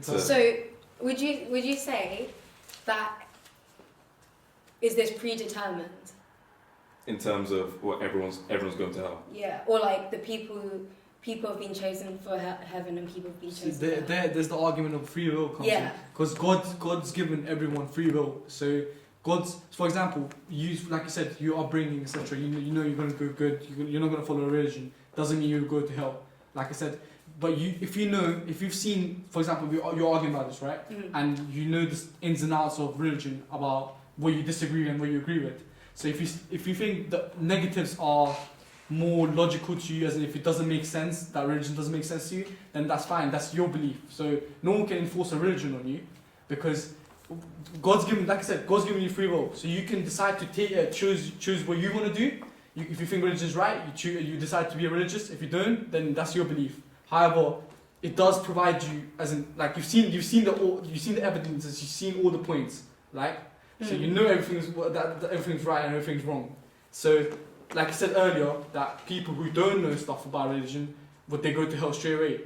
So would you say that is this predetermined? In terms of what everyone's going to hell. Yeah, or like the people have been chosen for heaven and people have been chosen. There's the argument of free will comes in. Because God's given everyone free will. So for example, like you said, you are bringing etc. You know you're going to go good. You're not going to follow a religion. Doesn't mean you go to hell. Like I said, but if you've seen, for example, you're arguing about this, right? And you know the ins and outs of religion about what you disagree and what you agree with. So if you think the negatives are more logical to you, as in if it doesn't make sense, that religion doesn't make sense to you, then that's fine. That's your belief. So no one can enforce a religion on you, because God's given you free will. So you can decide to choose what you want to do. If you think religion is right, you decide to be religious. If you don't, then that's your belief. However, it does provide you, as in, like you've seen the evidences, you've seen all the points, like. So you know that everything's right and everything's wrong. So, like I said earlier, that people who don't know stuff about religion, would they go to hell straight away?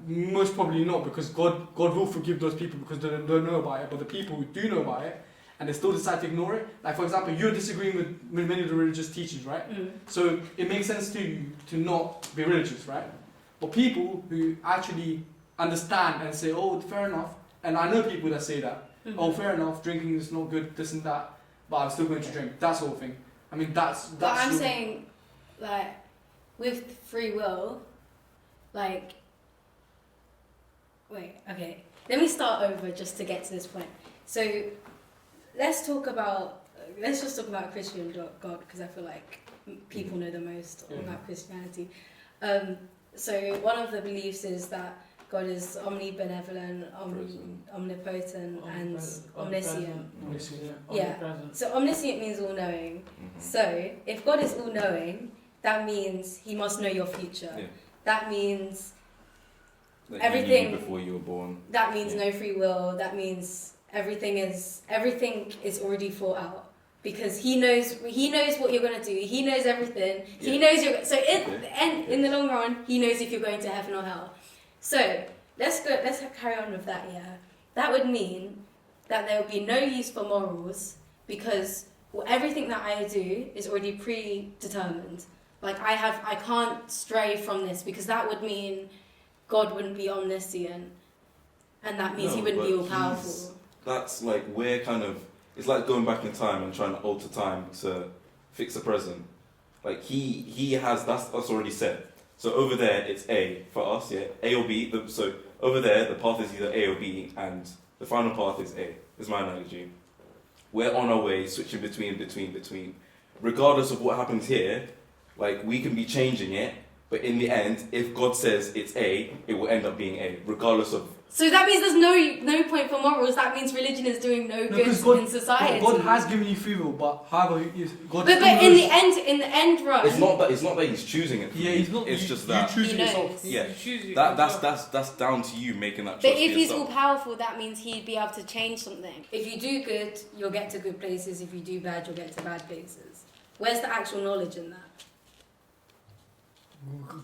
Most probably not, because God will forgive those people because they don't know about it. But the people who do know about it and they still decide to ignore it, like for example, you're disagreeing with many of the religious teachings, right? So it makes sense to you to not be religious, right? But people who actually understand and say, oh, fair enough, and I know people that say that. Oh, fair enough, drinking is not good, this and that, but I'm still going to drink. That sort of thing. I mean, that's. But I'm saying, like, with free will, like. Wait, okay. Let me start over just to get to this point. So, let's just talk about Christian God, because I feel like people know the most about Christianity. So, one of the beliefs is that God is omnibenevolent, omnipotent, and omniscient. Yeah. So omniscient means all-knowing. So if God is all-knowing, that means He must know your future. Yeah. That means like everything before you were born. That means no free will. That means everything is already thought out, because He knows what you're gonna do. He knows everything. Yeah. He knows in the long run, He knows if you're going to heaven or hell. So let's carry on with that. Yeah, that would mean that there will be no use for morals, because everything that I do is already predetermined. Like I can't stray from this, because that would mean God wouldn't be omniscient, and that means He wouldn't be all powerful. That's like it's like going back in time and trying to alter time to fix the present. Like he has that's already set. So over there, it's A for us, yeah, A or B. So over there, the path is either A or B, and the final path is A. Is my analogy. We're on our way, switching between. Regardless of what happens here, like we can be changing it, but in the end, if God says it's A, it will end up being A, regardless of. So that means there's no point for morals. That means religion is doing no good in society. God has given you free will, but however, God. But in the end run. It's not that He's choosing it. Yeah, He's not. It's just that you choose yourself. Yeah, that's down to you making that choice. But if He's all powerful, that means He'd be able to change something. If you do good, you'll get to good places. If you do bad, you'll get to bad places. Where's the actual knowledge in that?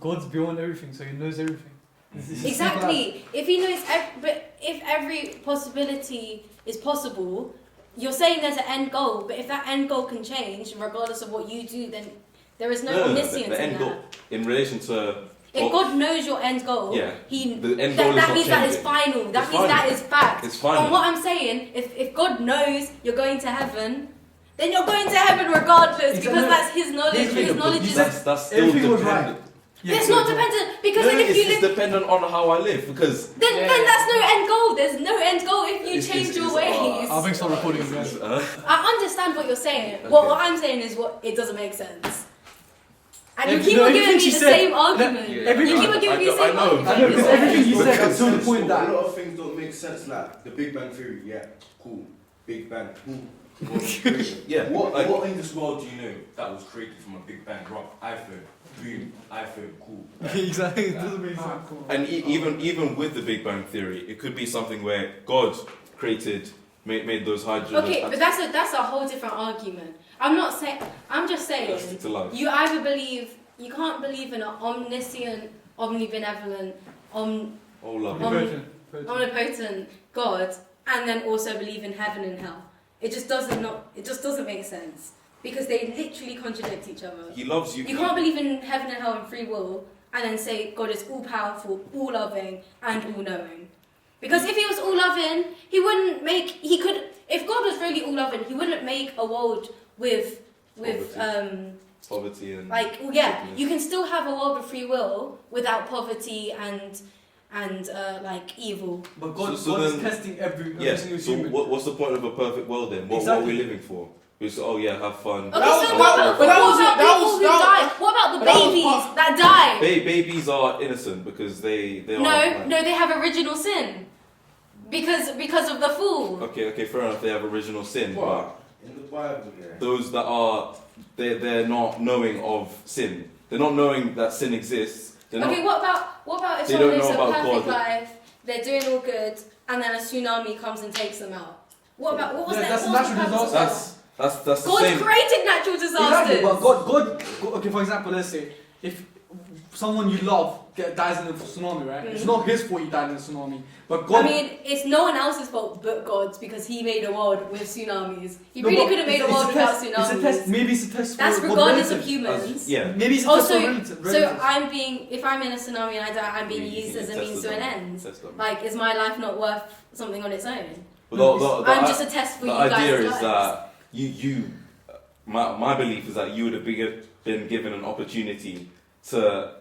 God's beyond everything, so He knows everything. Exactly. If He knows, but if every possibility is possible, you're saying there's an end goal. But if that end goal can change, regardless of what you do, then there is no omniscience the end in goal, that. in relation to. If God knows your end goal, the end goal that means that is final. That means that is fact. It's final. And what I'm saying, if God knows you're going to heaven, then you're going to heaven regardless, because that's His knowledge. His knowledge is. That's still dependent. Yeah, it's not dependent, because if you it's dependent on how I live, because then that's no end goal. There's no end goal if you change your ways. I think start recording again. I understand what you're saying. Okay. What I'm saying is it doesn't make sense. And you keep on giving me the same argument. You keep on giving me the same argument. I know, because everything you said until the point that a lot of things don't make sense. Like the Big Bang Theory, yeah, cool. Big Bang, cool. Yeah. What in this world do you know that was created from a Big Bang rock? iPhone, boom, iPhone, cool. Exactly, it doesn't make sense. And even with the Big Bang Theory, it could be something where God made those hydrogen. Okay, but that's a whole different argument. I'm just saying. You either believe, you can't believe in an omniscient, omnibenevolent, omnipotent God, and then also believe in heaven and hell. It just doesn't make sense because they literally contradict each other. He loves you. You can't believe in heaven and hell and free will and then say God is all powerful, all loving, and all knowing. Because if he was all loving, if God was really all loving, he wouldn't make a world with poverty and sickness. You can still have a world of free will without poverty and evil. But God, So God is then- testing every Yes. single So human. what's the point of a perfect world then? What are Exactly. we living for? We say, have fun. Okay, That was- so that- what that was- about that people was- who that- die? What about the that was babies part- that die? Babies are innocent because they are. No, they have original sin. Because of the fall. Okay, fair enough. They have original sin, What? In the Bible, yeah. but those that are, they're not knowing of sin. They're not knowing that sin exists. They're Okay, not. what about if They someone don't lives a know about perfect God. life, they're doing all good, and then a tsunami comes and takes them out? What was Yeah, that? that's What was the natural purpose of disaster. that? That's the God same. created natural disasters. Exactly, but God, okay, for example, let's say, if someone you love dies in a tsunami, right? It's not his fault he died in a tsunami, but God... I mean, it's no one else's fault but God's because he made a world with tsunamis. He No, really but could have made a it's world without test, tsunamis. It's a test, maybe it's a test That's for regardless of relatives. humans. Yeah. Maybe it's a Also, test for relatives. if I'm in a tsunami and I die, I'm being You used can as a test means them. to an end. Test them. Like, is my life not worth something on its own? I'm just a test for the you guys. idea is lives. that my belief is that you would have been given an opportunity to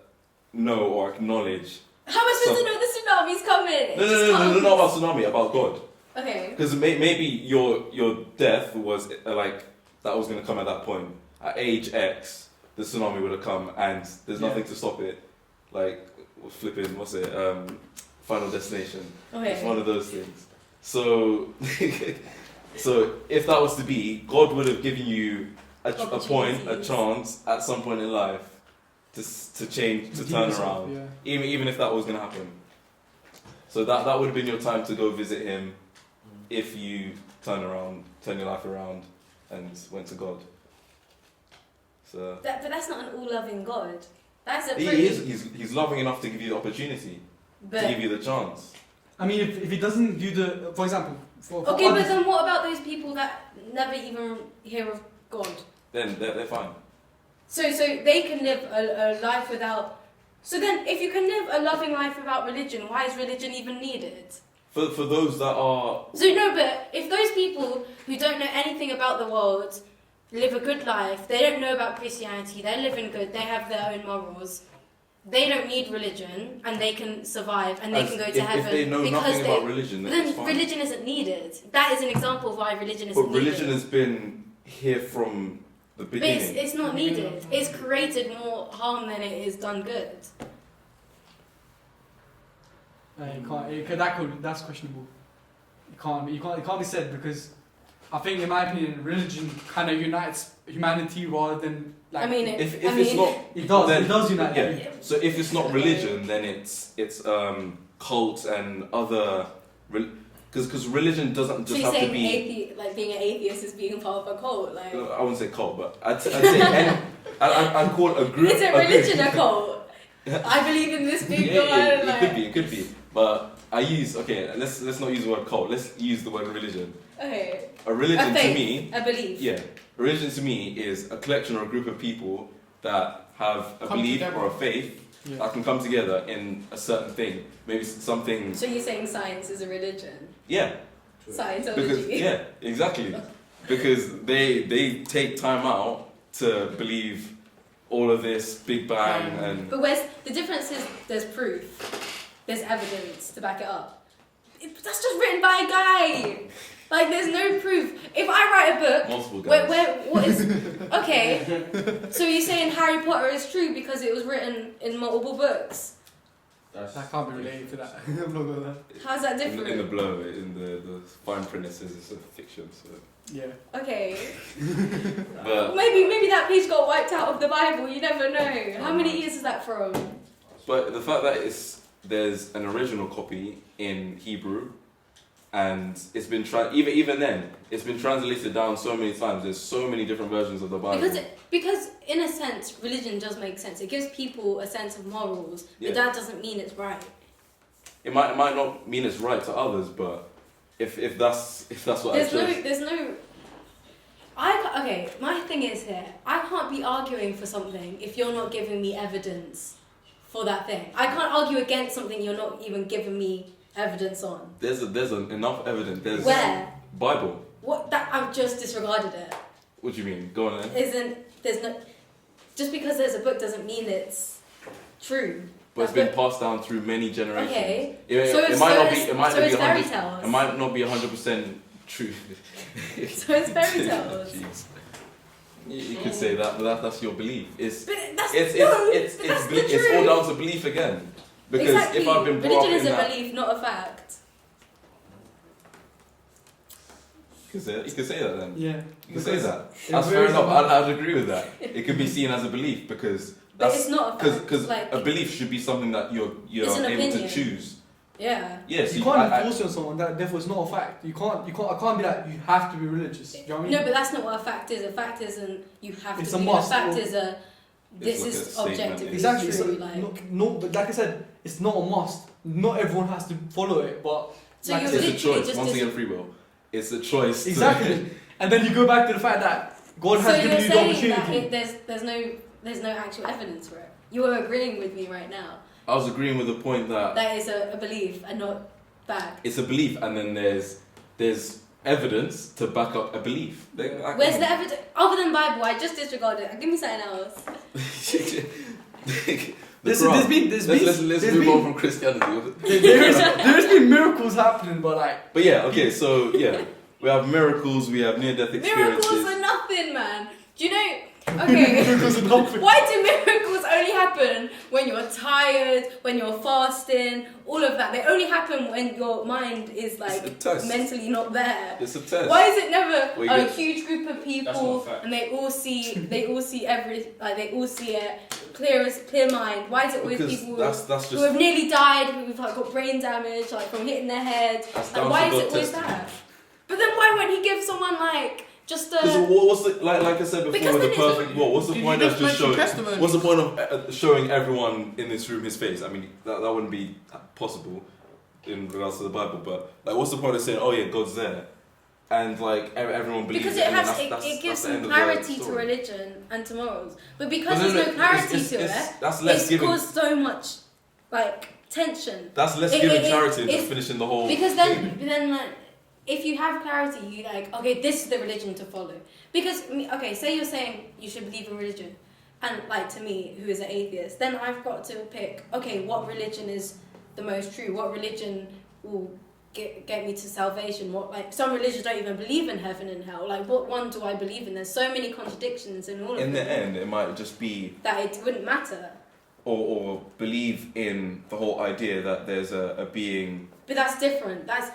know or acknowledge. How am I supposed to know the tsunami's coming? It just No, comes. not about tsunami, about God. Okay. Because maybe your death was like that was going to come at that point. At age X, the tsunami would have come, and there's nothing to stop it. Like flipping, what's it? Final Destination. It's one Okay. of those things. So, so if that was to be, God would have given you a point, a Opportunities. chance at some point in life to change, to turn around. Yeah. Even if that was going to happen. So that would have been your time to go visit him if you turn your life around and went to God. So But that's not an all-loving God. That's a he pretty. is he's loving enough to give you the opportunity, to give But, you the chance. I mean, if he doesn't do the... For example... For okay, but others- then what about those people that never even hear of God? Then they're fine. So they can live a life without. So then, if you can live a loving life without religion, why is religion even needed? For those that are So no, but if those people who don't know anything about the world live a good life, they don't know about Christianity, they're living good, they have their own morals, they don't need religion, and they can survive, and they as- can go if, to heaven if they know because nothing they. about religion, then it's Then fine. religion isn't needed. That is an example of why religion isn't But religion needed. has been here from the But beginning. it's not needed. It's created more harm than it has done good. That's questionable. It can't be said because I think, in my opinion, religion kind of unites humanity rather than like. I mean, if I it's mean, not, it does. then- It does unite. yeah. So if it's not religion, then it's cults and other, because religion doesn't So just you're have to saying be. like being an atheist is being part of a cult? Like, I wouldn't say cult, but I'd say I'd call a group. is it religion a cult? I believe in this big God. It could be. But let's not use the word cult. Let's use the word religion. Okay. A religion A to faith, me, a belief. yeah, religion to me is a collection or a group of people that have a Come belief together. or a faith Yeah. that can come together in a certain thing. Maybe something. So you're saying science is a religion? Yeah, Scientology. because yeah, exactly. Because they take time out to believe all of this Big Bang and But where's the difference? Is there's proof, there's evidence to back it up. That's just written by a guy. Like there's no proof. If I write a book, multiple guys. what is okay? So you're saying Harry Potter is true because it was written in multiple books? That's, I can't be related to that. I'm not gonna lie. How's that in, different? in the blow, in the fine print, it says it's a fiction. So, Yeah. Okay. but Maybe that page got wiped out of the Bible. You never know. How many years is that from? but the fact that there's an original copy in Hebrew, and it's been even then it's been translated down so many times. There's so many different versions of the Bible. Because in a sense, religion does make sense. It gives people a sense of morals, Yeah. but that doesn't mean it's right. it might not mean it's right to others, but if that's what I chose. There's no. Okay, my thing is here. I can't be arguing for something if you're not giving me evidence for that thing. I can't argue against something you're not even giving me evidence on. There's enough evidence. There's Where? Bible. What that I've just disregarded it. What do you mean? Go on then. There's no. Just because there's a book doesn't mean it's true. But it's been passed down through many generations. Okay. It might not be 100% true. So it's fairy tales. Jeez. You could say that, but that's your belief. It's all down to belief again. Because exactly. if I've been brought religion up is in a that, belief, not a fact. you could say that then. Yeah. You can say that. it That's fair varies enough. on- I'd agree with that. It could be seen as a belief because But it's not a fact. because like, a belief should be something that you're It's an able to opinion. choose. yeah. Yes, You can't enforce it on someone. That therefore it's not a fact. I can't be like you have to be religious. Do you know what I mean? No, but that's not what a fact is. A fact isn't you have It's to a be. must. A fact Or- is a. This like is a statement, objectively Exactly. true. So, like. no, but like I said, it's not a must. Not everyone has to follow it, but So like I you're said, It's a literally choice. just Once again, free will. It's a choice. to- exactly. And then you go back to the fact that God So has you're given you the saying that opportunity. there's no actual evidence for it. You are agreeing with me right now. I was agreeing with the point that That is a belief and not fact. it's a belief, and then there's evidence to back up a belief. Where's the evidence? Other than Bible, I just disregarded it. Give me something else. There's Let's move on from Christianity. there's been miracles happening, but like But yeah, okay, so yeah, we have miracles, we have near-death experiences. Miracles are nothing, man. Do you know? Okay. miracles are nothing. Why do miracles only happen when you're tired, when you're fasting, all of that? They only happen when your mind is It's a like test. mentally not there. It's a test. Why is it never Well, a you- huge group of That's people not a fact. and they all see they all see it clear mind? Why is it always Because people that's who have just nearly died, who've like got brain damage, like from hitting their head? that's Like, down why to is God it always testing. that? But then why won't he give someone like just Because a? what's the like I said before Because with the then it's- perfect what? What's the Did point you of just mention showing? testimony? What's the point of showing everyone in this room his face? I mean, that wouldn't be possible in regards to the Bible. But like, what's the point of saying, "Oh yeah, God's there," and like everyone believes Because it? it and then has that's it gives the end some of the clarity to story. religion and to morals. But because But there's no clarity it's- to it's- it, That's less it's giving. caused so much like tension. That's less it- giving it- charity than it's- just finishing the whole. Because then like, if you have clarity, you like, okay, this is the religion to follow. Because okay, say you're saying you should believe in religion, and like to me, who is an atheist, then I've got to pick, okay, what religion is the most true? What religion will get me to salvation? What, like, some religions don't even believe in heaven and hell. Like, what one do I believe in? There's so many contradictions in all of in the them end, it might just be that it wouldn't matter. or believe in the whole idea that there's a being. But that's different. That's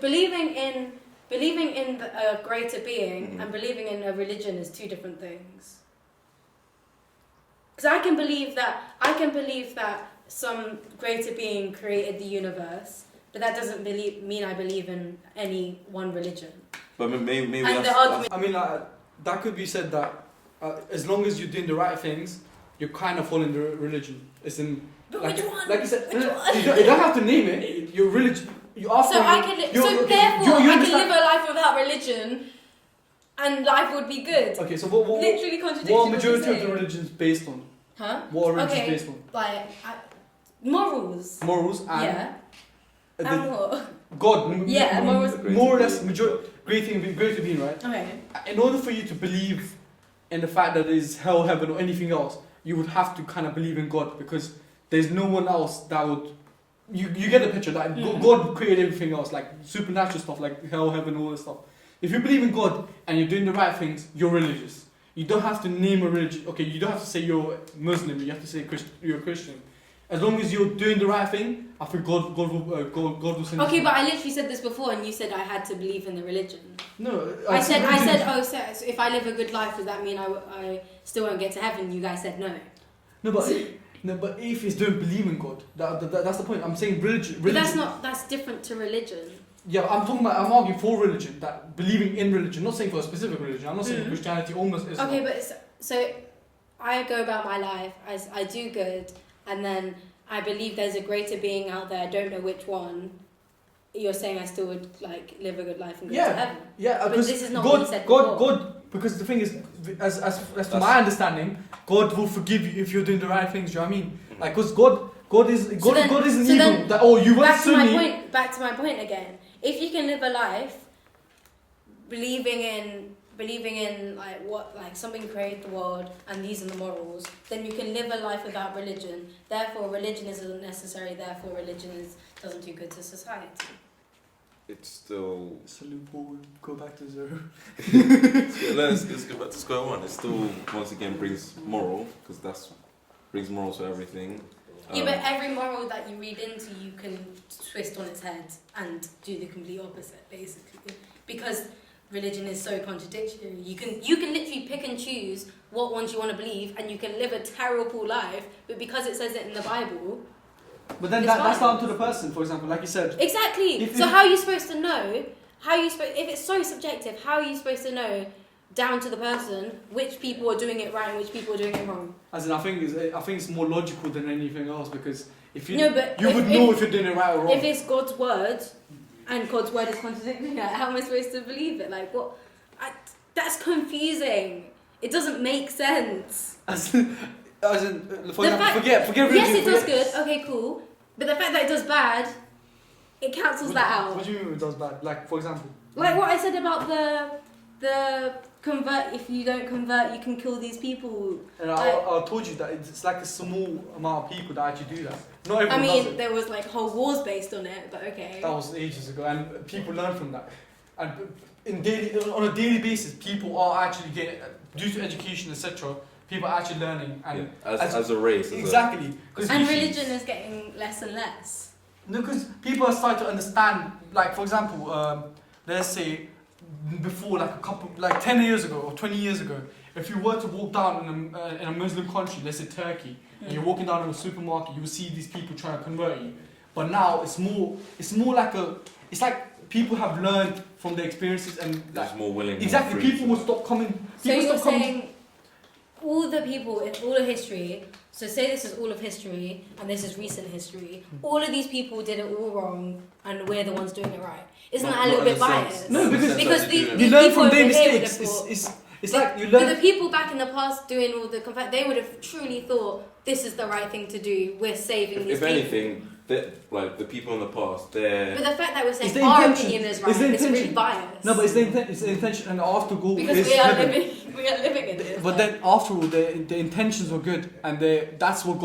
believing in a greater being Mhm. and believing in a religion is two different things. Because I can believe that some greater being created the universe, but that doesn't mean I believe in any one religion. But maybe And that's, the argument- I mean, that could be said that as long as you're doing the right things, you're kind of following the religion. It's in But like, which one? like I said, Which one? you don't have to name it. Your religion. You are So I can therefore I can live a life without religion, and life would be good. Okay, so what Literally contradicting what what majority you're of the saying. religions based on? Huh? What are religions Okay. based on? Like morals. Morals and Yeah. the And what? God. Yeah, morals. More or less, greater being, right? Okay. In order for you to believe in the fact that there's hell, heaven, or anything else, you would have to kind of believe in God because there's no one else that would. You get the picture that God created everything else, like supernatural stuff, like hell, heaven, all this stuff. If you believe in God and you're doing the right things, you're religious. You don't have to name a religion. Okay, you don't have to say you're Muslim. You have to say you're a Christian. As long as you're doing the right thing, I think God will send. Okay, you. but I literally said this before, and you said I had to believe in the religion. No, I said, oh, so if I live a good life, does that mean I still won't get to heaven? You guys said no. No, but atheists don't believe in God. That's the point. I'm saying religion. But that's different to religion. Yeah, I'm arguing for religion. That believing in religion, not saying for a specific religion. I'm not saying Christianity almost Islam. Okay, but so I go about my life as I do good, and then I believe there's a greater being out there, I don't know which one, you're saying I still would like live a good life and go to heaven. Yeah, But because this is not God, what you said God, before. God, because the thing is, as from my understanding, God will forgive you if you're doing the right things. Do you know what I mean? Like, because God isn't So then- evil. so then That you went Back to my Sunni. point. Back to my point again. If you can live a life believing in like something created the world and these are the morals, then you can live a life without religion. Therefore, religion isn't necessary. Therefore, religion doesn't do good to society. It's still. So we'll go back to zero. Let's go back to square one. It still once again brings moral because that's brings morals to everything. Yeah, but every moral that you read into, you can twist on its head and do the complete opposite, basically. Because religion is so contradictory. You can literally pick and choose what ones you want to believe, and you can live a terrible life. But because it says it in the Bible, But then It's that's fine. down to the person. For example, like you said. exactly. So how are you supposed to know? If it's so subjective, how are you supposed to know down to the person which people are doing it right and which people are doing it wrong? As in, I think it's more logical than anything else because if you No, but you would know if you're doing it right or wrong. If it's God's word, and God's word is contradicting it, how am I supposed to believe it? Like, what? That's confusing. It doesn't make sense. As in, for example, fact- forget religion. Yes, it does forget- good. Okay, cool. But the fact that it does bad, it cancels that out. What do you mean it does bad? Like, for example. Like what I said about the convert. If you don't convert, you can kill these people. And I told you that it's like a small amount of people that actually do that. Not everyone I does mean, it. there was like whole wars based on it, but okay. That was ages ago, and people learn from that. And on a daily basis, people are actually getting, due to education, etc. People are actually learning, and as a race. exactly. 'Cause And species. religion is getting less and less. No, because people are starting to understand. Like, for example, let's say before, like 10 years ago or 20 years ago, if you were to walk down in a Muslim country, let's say Turkey, and you're walking down in a supermarket, you will see these people trying to convert you. But now it's more like it's like people have learned from their experiences and There's more willing. exactly, more free. people will stop coming. So People you're stop coming. saying all the people in all of history. So say this is all of history and this is recent history. All of these people did it all wrong, and we're the ones doing it right. Isn't that a little bit biased? No, because these you learn people from their over here would mistakes. have thought- It's like you But learn. the people back in the past doing all the they would have truly thought this is the right thing to do. We're saving these If people. anything, like the people in the past, they're. But the fact that we're It's saying the our intention. opinion is It's right, the it's really intention. biased. No, but it's the intention, and after goal because is we are heaven. living in this. But then after all, the intentions were good, and that's what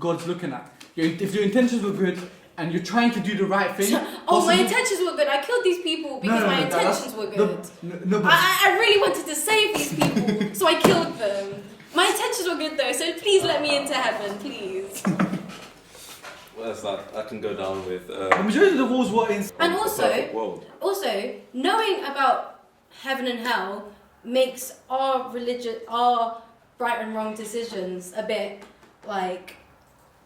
God's looking at. If your intentions were good and you're trying to do the right thing. Oh, my possibly- intentions were good. I killed these people because my intentions were good. No, but I really wanted to save these people, so I killed them. My intentions were good though, so please let me into heaven, please. Well, that's like I can go down with. the majority of the wars were in. And the also- perfect world. Also, knowing about heaven and hell makes our religion, our right and wrong decisions a bit like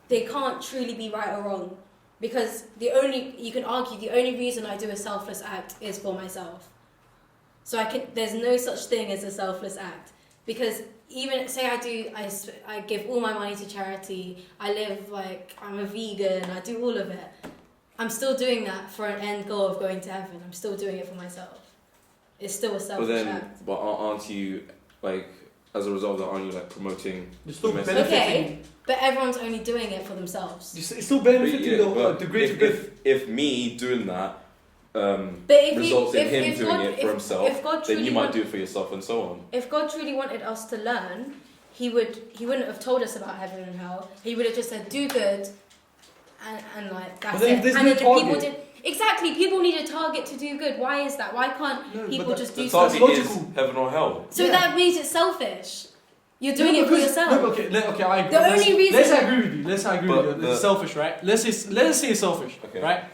they can't truly be right or wrong, because you can argue the only reason I do a selfless act is for myself. So there's no such thing as a selfless act, because even say I give all my money to charity, I live like I'm a vegan, I do all of it. I'm still doing that for an end goal of going to heaven. I'm still doing it for myself. It's still a But selfish then, act. but aren't you like as a result of that? Aren't you like promoting? You're still the message? benefiting. Okay, but everyone's only doing it for themselves. It's still benefiting Yeah, but the greater if, good. if me doing that But if results in him if doing God, it for if himself, God then truly you might want- do it for yourself and so on. If God truly wanted us to learn, he wouldn't have told us about heaven and hell. He would have just said, do good, and like that's But then it. there's And no then the people target. exactly, people need a target to do good. Why is that? Why can't No, but people that- just The do stuff? target is logical. heaven or hell. So Yeah. that means it's selfish. You're doing No, it for because- yourself. No, okay, I agree. The only reason- Let's say I agree with you. Let's say I agree But with you. the- It's selfish, right? Let's say it's selfish, Okay. right?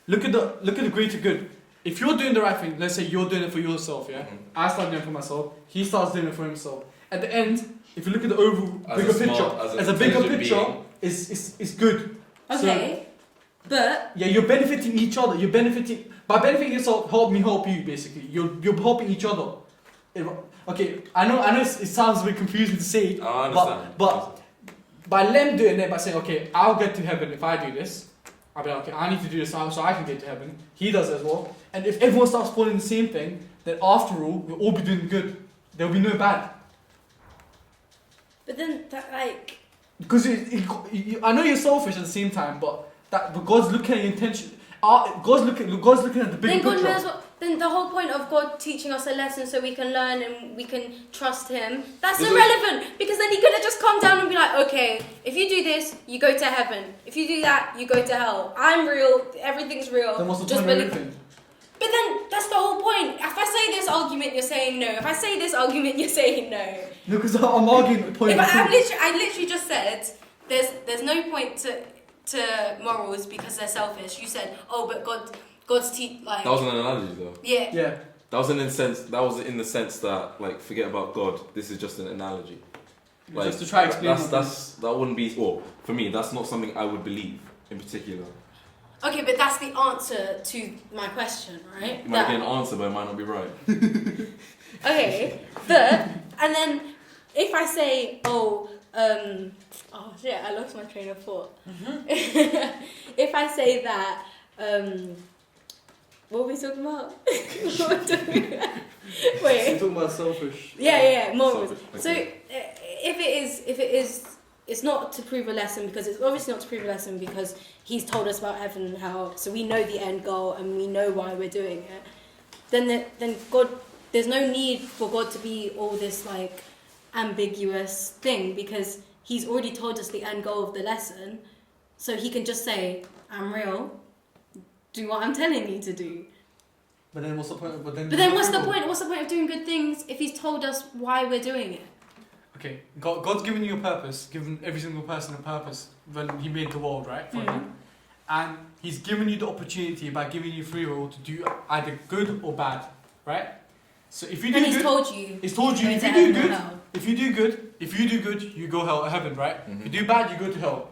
Look at the greater good. If you're doing the right thing, let's say you're doing it for yourself, yeah. Mhm. I start doing it for myself. He starts doing it for himself. At the end, if you look at the overall As bigger a smart- picture, as an as a bigger intelligent picture, being. it's good. Okay, but Yeah, you're benefiting each other. You're benefiting by benefiting yourself. Help me help you. Basically, you're helping each other. Okay, I know it sounds a bit confusing to say, I understand. but by them doing it, by saying, okay, I'll get to heaven if I do this. I'll be like, okay, I need to do this so I can get to heaven. He does it as well. And if everyone starts following the same thing, then after all, we'll all be doing good. There will be no bad. But then that like. Because I know you're selfish at the same time, but God's looking at your intention. God's looking at the big Then God picture. knows what. Then the whole point of God teaching us a lesson so we can learn and we can trust Him, that's irrelevant. Because then He could have just come down and be like, okay, if you do this, you go to heaven. If you do that, you go to hell. I'm real. Everything's real. Then what's the Just point of believe. everything? But then that's the whole point. If I say this argument, you're saying no. If I say this argument, you're saying no. No, because I'm arguing the point. I literally just said there's no point to morals because they're selfish. You said, oh, but God's like. That was an analogy, though. Yeah. Yeah. That was in the sense that, like, forget about God. This is just an analogy. Like, just to try to explain. That wouldn't be. Well, for me, that's not something I would believe in particular. Okay, but that's the answer to my question, right? It might be an answer, but it might not be right. Okay, and then if I say, oh shit, I lost my train of thought. If I say that, what were we talking about? Wait. You're talking about selfish. Yeah, morals. Selfish, So okay. if it is, it's not to prove a lesson because it's obviously not to prove a lesson because He's told us about heaven and hell, so we know the end goal and we know why we're doing it. Then God, there's no need for God to be all this like ambiguous thing because He's already told us the end goal of the lesson, so He can just say, "I'm real. Do what I'm telling you to do." But then what's the point? But then what's the point? What's the point of doing good things if He's told us why we're doing it? Okay, God's given you a purpose, given every single person a purpose when He made the world, right? For you. And He's given you the opportunity by giving you free will to do either good or bad, right? So if you do And good, He's told you. He's told you go if to you do heaven or good, hell. if you do good, you go heaven, right? Mhm. If you do bad, you go to hell.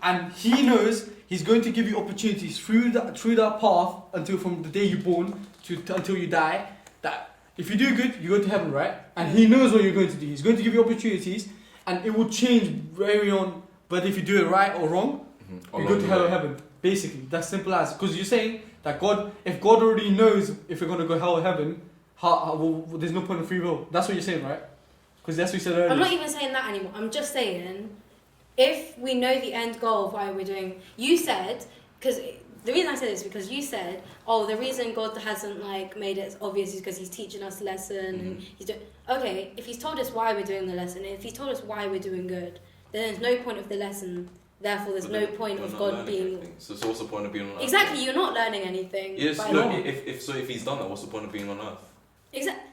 And He knows He's going to give you opportunities through that path until from the day you're born until you die. That if you do good, you go to heaven, right? And He knows what you're going to do. He's going to give you opportunities, and it will change very on whether if you do it right or wrong. You go to hell or heaven. Basically, that's simple as. Because you're saying that if God already knows if you're going to go hell or heaven, there's no point of free will. That's what you're saying, right? Because that's what you said earlier. I'm not even saying that anymore. I'm just saying, if we know the end goal of why we're doing, you said, because the reason I said this is because you said, oh, the reason God hasn't like made it obvious is because He's teaching us a lesson and He's doing. Okay, if He's told us why we're doing the lesson, if He's told us why we're doing good, then there's no point of the lesson. Therefore, there's no point of God being. Anything. So what's the point of being on Earth? Exactly, you're not learning anything. Yes, by no. not. If He's done that, what's the point of being on Earth? Exactly.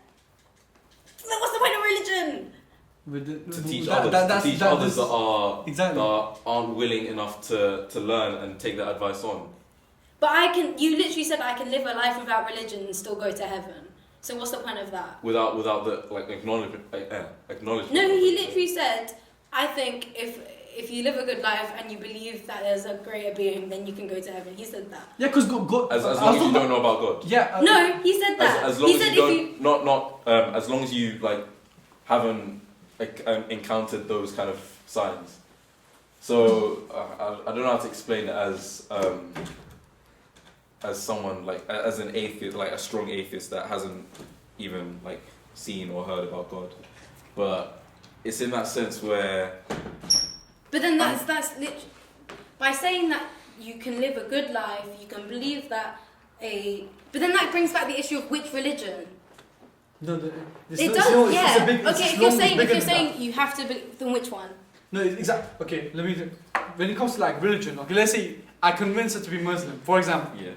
What's the point of religion? To teach others that exactly. that aren't willing enough to learn and take that advice on. But you literally said I can live a life without religion and still go to heaven. So what's the point of that? Without the like acknowledgement. No, he literally said, I think if you live a good life and you believe that there's a greater being, then you can go to heaven. He said that. Yeah, because God. As long as you don't know about God. Yeah. No, he said that. As long he as said you don't, not as long as you like haven't encountered those kind of signs. So I don't know how to explain it as someone like as an atheist, like a strong atheist that hasn't even like seen or heard about God, but it's in that sense where. But then that's literally, by saying that you can live a good life, you can believe that But then that brings back the issue of which religion. No, It does, yeah. Okay, if you're that. saying you have to believe, then which one? No, exactly. Okay, let me think. When it comes to like religion, okay, let's say I convince her to be Muslim, for example. Yeah.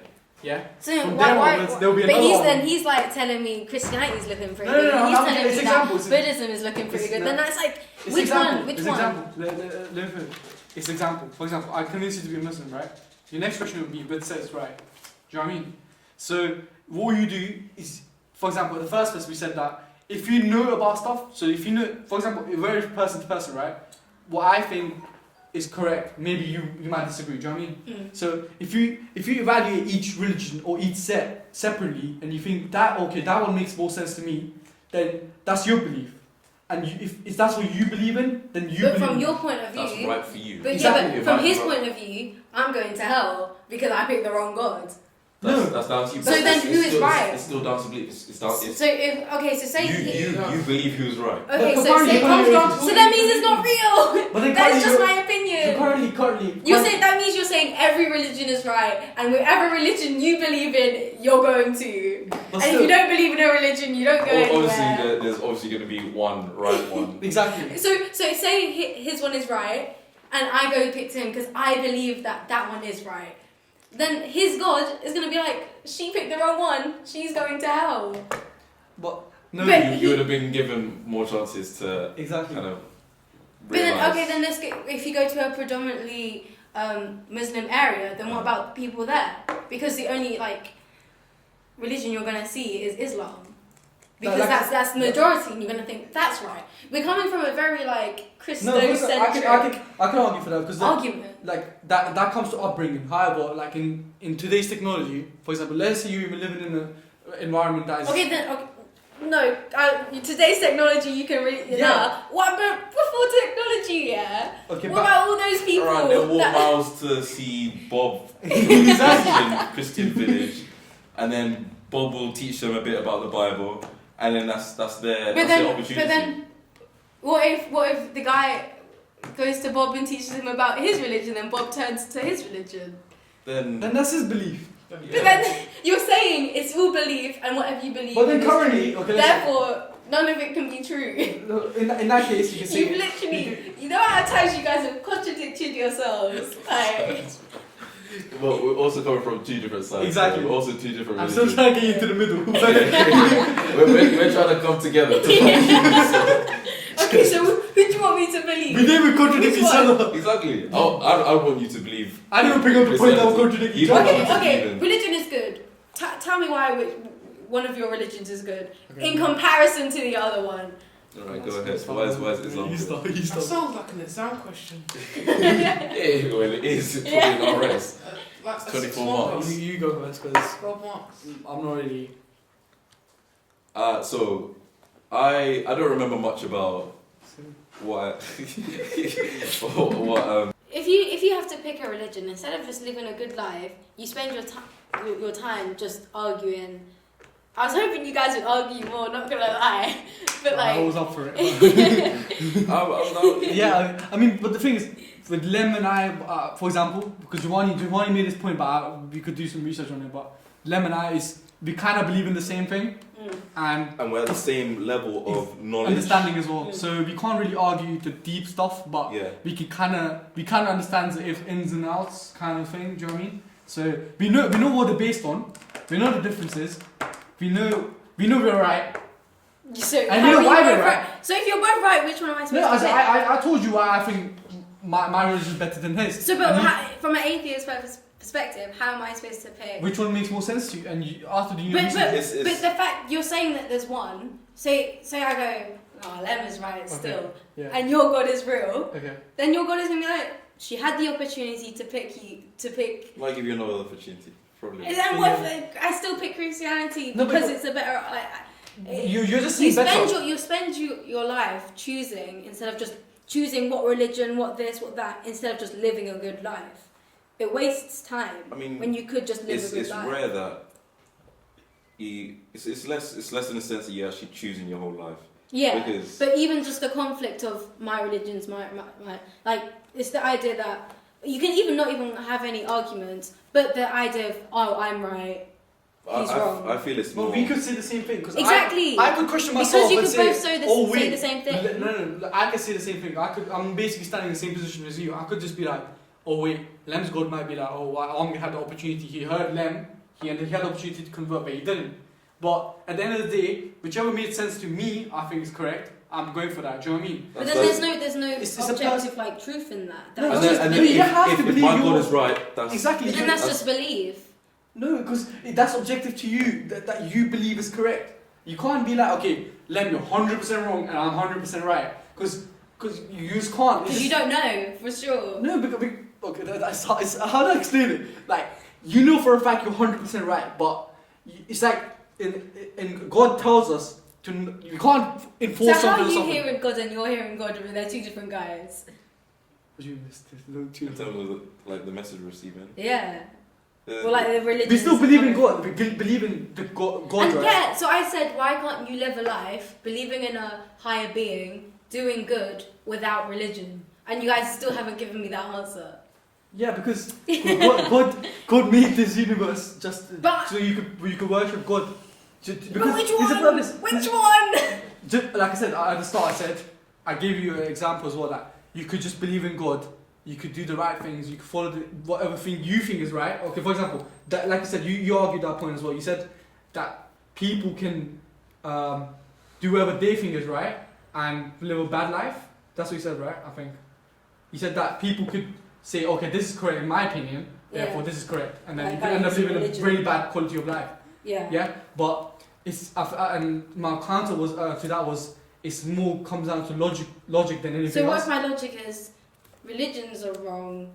Yeah. So From why? there onwards, there'll be But another one. he's like telling me Christianity's looking pretty No, good. no, He's I'm telling giving- me it's that examples. Buddhism is looking pretty It's good. no- Then that's like It's which example. one? Which it's one? Example. Let me finish. It's example. For example, I convince you to be a Muslim, right? Your next question would be, but says right. Do you know what I mean? So what you do is, for example, the first place we said that if you know about stuff, so if you know, for example, very person to person, right? What I think is correct, maybe you might disagree. Do you know what I mean? So if you evaluate each religion or each set separately, and you think that that one makes more sense to me, then that's your belief. and if that's what you believe in, then you. But believe from in your it. point of That's view, right for you. but Exactly. yeah, but from his point of view, I'm going to hell because I picked the wrong God. That's down to you. So But then it's who is still, right? It's still down to belief. It's down. It's, So so say you believe he was right. okay, But so currently- say currently- so that means it's not real. But then That's just currently my opinion. So currently. You're saying that means you're saying every religion is right, and whatever religion you believe in, you're going to. But And if you don't believe in a religion, you don't go Obviously, anywhere. there's obviously going to be one right one. Exactly. So say his one is right, and I go pick him because I believe that one is right. Then his God is gonna be like, she picked the wrong one. She's going to hell. But no. But- You would have been given more chances to Exactly. kind of But then realise. okay, then let's get if you go to a predominantly Muslim area, then what about the people there? Because the only religion you're gonna see is Islam. Because that's the majority, and you're gonna think that's right. We're coming from a very No, Christocentric I can argue for that because argument. that comes to upbringing. However, in today's technology, for example, let's say you're living in an environment that is. Okay, then no. Today's technology, you can really What about before technology? Yeah. Okay, What about all those people? Alright, they'll walk that- miles to see Bob Christian village, and then Bob will teach them a bit about the Bible, and then that's their opportunity. But then, what if the guy goes to Bob and teaches him about his religion, and Bob turns to his religion? then Then that's his belief. But then you're saying it's all belief, and whatever you believe. But then is currently, true. okay, let's- Therefore, none of it can be true. In that case, you can say. You've literally, you know how times you guys have contradicted yourselves. Like, well, we're also coming from two different sides. Exactly. So we're also two different I'm still religions. trying to get you to the middle. we're trying to come together. To find okay, so who do you want me to believe? We didn't even contradict Which each one? other. Exactly. I want you to believe. I didn't even bring up the point that we contradict each You other. don't- Okay, Even. religion is good. Tell me why one of your religions is good Okay. in comparison to the other one. Alright, go ahead. Why is Islam You good? start. That sounds like an exam question. Yeah, well, it is. It's probably not rest. Like It's a 24 6 marker. marks. You go first because 12 marks. I'm not really. So, I don't remember much about what If you have to pick a religion, instead of just living a good life, you spend your time just arguing. I was hoping you guys would argue more, not gonna lie, but I was up for it. Yeah, I mean, but the thing is, with Lem and I, for example, because Giovanni made this point, but we could do some research on it. But Lem and I we kind of believe in the same thing, and we're at the same level of knowledge. understanding as well. Mm. So we can't really argue the deep stuff, but Yeah. we kind of understand the ins and outs kind of thing. Do you know what I mean? So we know what they're based on. We know the differences. We know we're right. So And how you know are why both we're right? So if you're both right, which one am I supposed No, to pick? I told you why I think my religion is better than his. So, but And you- from an atheist perspective, how am I supposed to pick? which one makes more sense to you? And after the But, research, but the fact you're saying that there's one. Say I go, oh, Lem is right Okay. still, yeah. and your God is real. Okay. Then your God is gonna be like, she had the opportunity to pick you to pick. Might give you another opportunity, probably. And then what if I still pick Christianity No, but- because it's a better. You're just You saying better. spend your life choosing instead of just choosing what religion, what this, what that, instead of just living a good life. It wastes time I mean, when you could just live a good it's life. rare that it's less in the sense that you're actually choosing your whole life. Yeah, Because but even just the conflict of my religion's my like it's the idea that you can even not even have any arguments, but the idea of I'm right, he's wrong. I feel it's more. But we could say the same thing because Exactly. I could question myself because you and could say, both say wait, the same thing. No, I can say the same thing. I'm basically standing in the same position as you. I could just be like, oh wait, Lem's God might be like, oh, well, Omni had the opportunity. He heard Lem, he had the opportunity to convert, but he didn't. But at the end of the day, whichever made sense to me, I think is correct. I'm going for that. Do you know what I mean? But then there's no It's a objective like truth in that. No, That's it's just and then belief. you have to if believe my your- God is right, that's Exactly. But then that's just belief. No, because that's objective to you, that you believe is correct. You can't be like, okay, Lem, you're 100% wrong and I'm 100% right. Because you just can't. Because you don't know for sure. No, because okay, that's how do I explain it? Like, you know for a fact you're 100% right, but it's like, in God tells us you can't So enforce how something. are or you something. hearing God and you're hearing God, but they're two different guys? What do you miss? There's two In terms of like the message receiving. Yeah. Well, like the religion. We still believe in God. We believe in the God, And right? yeah, so I said, why can't you live a life believing in a higher being, doing good without religion? And you guys still haven't given me that answer. Yeah, because God made this universe just But- so you could worship God. Because But which there's a one? purpose. Which one? Like I said at the start, I gave you an example as well that you could just believe in God. You could do the right things. You could follow whatever thing you think is right. Okay, for example, that, like I said, you argued that point as well. You said that people can do whatever they think is right and live a bad life. That's what you said, right? I think you said that people could say, okay, this is correct in my opinion. Therefore, this is correct, and then Like you could end up values living a religion. really bad quality of life. Yeah. Yeah, but and my counter was to that was it's more comes down to logic than anything So what else. if my logic is, religions are wrong,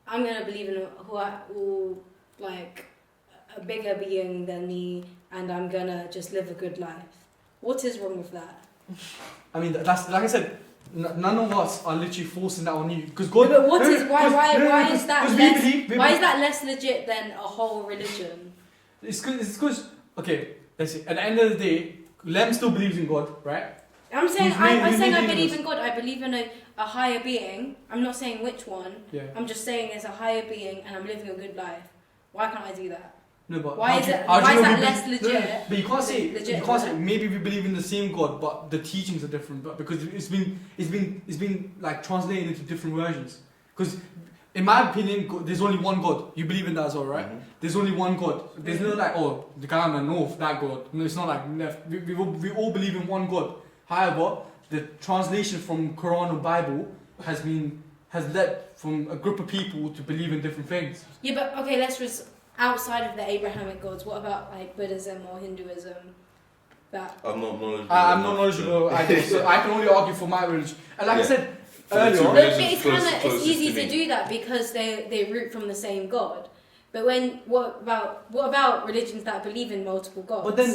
I'm gonna believe in like a bigger being than me, and I'm gonna just live a good life. What is wrong with that? I mean, that's like I said. None of us are literally forcing that on you because God. No, but why is that why is that less legit than a whole religion? It's because okay. Let's see. At the end of the day, Lem still believes in God, right? I'm saying He's made- I'm he's saying made I believe universe. in God. I believe in a higher being. I'm not saying which one. Yeah. I'm just saying there's a higher being, and I'm living a good life. Why can't I do that? No, but Why how is do you- it- how do why you is know that we less believe- legit? No, but you can't say Legit, you can't say right? maybe we believe in the same God, but the teachings are different. But because it's been like translated into different versions. Because in my opinion, there's only one God. You believe in that as well, right? Mhm. There's only one God. There's no like, oh, the guy on the north, that God. No, it's not like left. We all believe in one God. However, the translation from Quran or Bible has led from a group of people to believe in different things. Yeah, but okay, let's just outside of the Abrahamic gods. What about like Buddhism or Hinduism? That I'm not knowledgeable. I'm not knowledgeable. So I can only argue for my religion. And like I Yeah. said For the earlier two on, but religions it's close- kind of closest easy to to me. do that because they root from the same God. But what about religions that believe in multiple gods? but then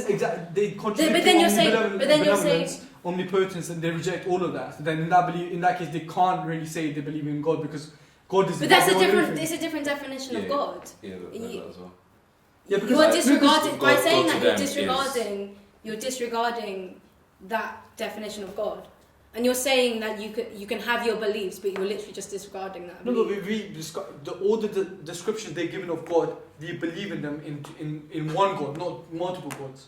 they contradict But then you're saying- omnibenevolence- but then you're saying- benevolence, omnipotence, and they reject all of that. So then in that case, they can't really say they believe in God because God is. But that's a beyond different. everything. It's a different definition of Yeah. God. Yeah, that as well. Yeah, because You're I- disregarding by God- saying God that to you're them is- disregarding. You're disregarding that definition of God, and you're saying that you can have your beliefs, but you're literally just disregarding that. No, but belief. all the descriptions they're given of God, they believe in them in one God, not multiple gods.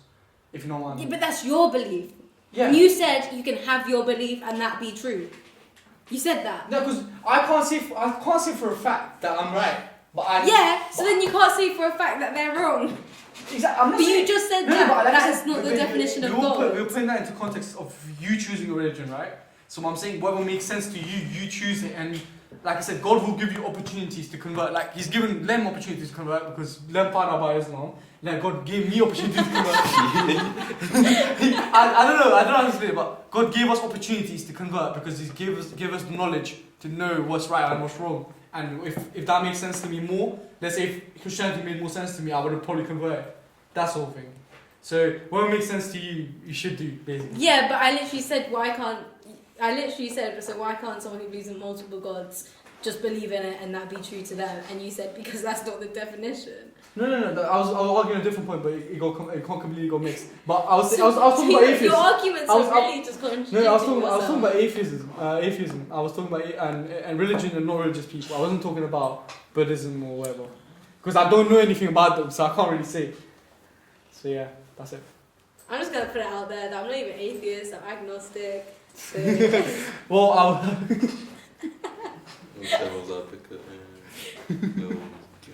If you know what I Yeah, mean. but that's your belief. Yeah. You said you can have your belief and that be true. You said that. No, because I can't say for a fact that I'm right, but I. Yeah, so then you can't say for a fact that they're wrong. Exactly. I'm not But saying. you just said No, that. but like I That's said, not the we- definition of we all God. we're putting that into context of you choosing a religion, right? So I'm saying whatever makes sense to you, you choose it, and like I said, God will give you opportunities to convert. Like He's given Lem opportunities to convert because Lem found out about Islam. Like God gave me opportunities to convert. I don't know how to explain it, but God gave us opportunities to convert because He gave us the knowledge to know what's right and what's wrong. And if that makes sense to me more, let's say if Christianity made more sense to me, I would have probably converted. That's the whole thing. So whatever makes sense to you, you should do basically. Yeah, but I literally said so why can't someone who believes in multiple gods just believe in it and that be true to them? And you said because that's not the definition. No. I was arguing a different point, but it can't completely go mixed. But I was talking about atheism. Your arguments I was- are really just contradicting No, I was talking yourself. about atheism. Atheism. I was talking about and religion and not religious people. I wasn't talking about Buddhism or whatever, because I don't know anything about them, so I can't really say. So yeah, that's it. I'm just gonna put it out there that I'm not even atheist. I'm agnostic. So Well, I'll. Devil's advocate. Yeah. No.